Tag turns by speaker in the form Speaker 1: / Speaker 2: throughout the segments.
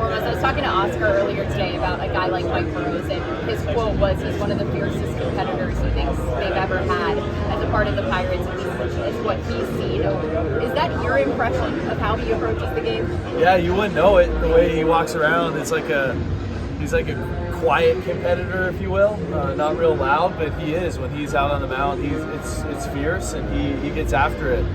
Speaker 1: foremost, I was talking to Oscar earlier today about a guy like Mike Burrows, and his quote was he's one of the fiercest competitors he thinks they've ever had as a part of the Pirates, is what he's seen. Is that your impression of how he approaches the game?
Speaker 2: Yeah, you wouldn't know it the way he walks around. He's like a quiet competitor, if you will. Not real loud, but he is. When he's out on the mound, it's fierce, and he gets after it.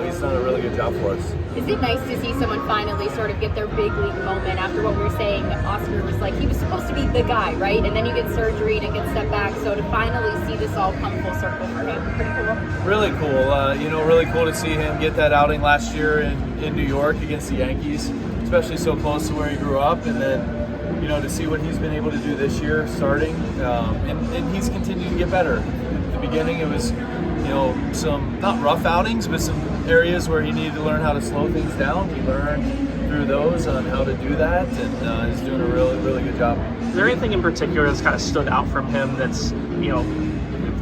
Speaker 2: He's done a really good job for us.
Speaker 1: Is it nice to see someone finally sort of get their big league moment after what we were saying? Oscar was like, he was supposed to be the guy, right? And then you get surgery and it gets set back. So to finally see this all come full circle for him, pretty cool.
Speaker 2: Really cool. Really cool to see him get that outing last year in New York against the Yankees, especially so close to where he grew up. And then, to see what he's been able to do this year starting. And he's continued to get better. At the beginning, it was, some not rough outings, but some areas where he needed to learn how to slow things down. He learned through those on how to do that, and he's doing a really, really good job.
Speaker 3: Is there anything in particular that's kind of stood out from him that's,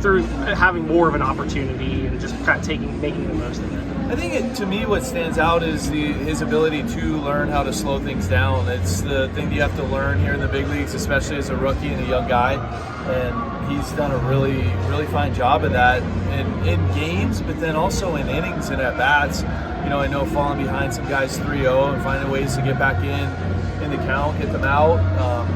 Speaker 3: through having more of an opportunity and just kind of making the most of it?
Speaker 2: I think to me what stands out is his ability to learn how to slow things down. It's the thing you have to learn here in the big leagues, especially as a rookie and a young guy. And he's done a really, really fine job of that in games, but then also in innings and at bats. I know falling behind some guys 3-0 and finding ways to get back in the count, get them out,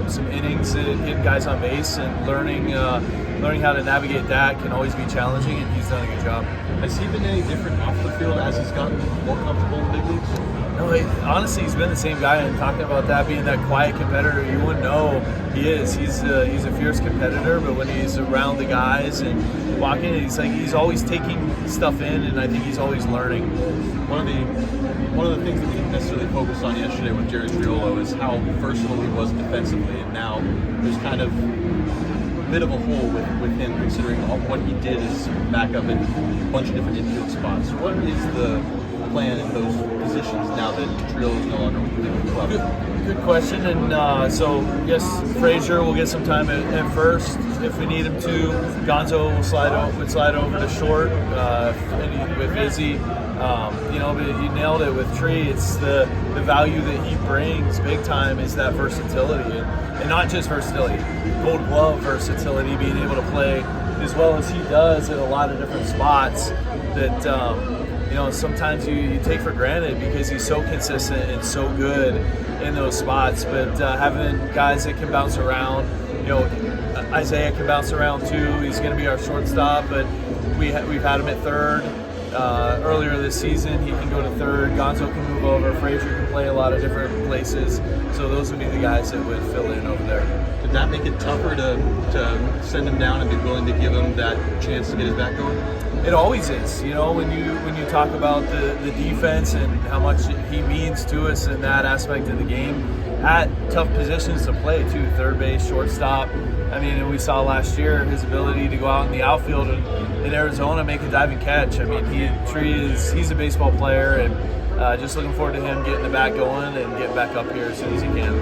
Speaker 2: some innings, getting guys on base, and learning how to navigate that can always be challenging, and he's done a good job.
Speaker 4: Has he been any different off the field as he's gotten more comfortable in the big leagues?
Speaker 2: No, honestly, he's been the same guy, and talking about that being that quiet competitor, you wouldn't know he is. He's a fierce competitor, but when he's around the guys and walking, he's always taking stuff in, and I think he's always learning.
Speaker 4: One of the things that we didn't necessarily focus on yesterday with Jerry Triolo is how versatile he was defensively, and now there's kind of a bit of a hole with him, considering what he did is back up in a bunch of different infield spots. What is the plan in those positions now that Triolo is no longer with the club?
Speaker 2: Good question. And so yes, Frazier will get some time at first if we need him to. Gonzo would slide over to short with Izzy. But you nailed it with Tree. It's the value that he brings big time is that versatility, and not just versatility, Gold Glove versatility, being able to play as well as he does at a lot of different spots that sometimes you take for granted because he's so consistent and so good in those spots. But having guys that can bounce around, Isaiah can bounce around too. He's going to be our shortstop, but we've had him at third. Earlier this season, he can go to third. Gonzo can move over. Frazier can play a lot of different places. So those would be the guys that would fill in over there.
Speaker 4: Did that make it tougher to send him down and be willing to give him that chance to get his back going?
Speaker 2: It always is. When you talk about the defense and how much he means to us in that aspect of the game, at tough positions to play too, third base, shortstop. And we saw last year his ability to go out in the outfield in Arizona, make a diving catch. He's a baseball player, and just looking forward to him getting the bat going and getting back up here as soon as he can.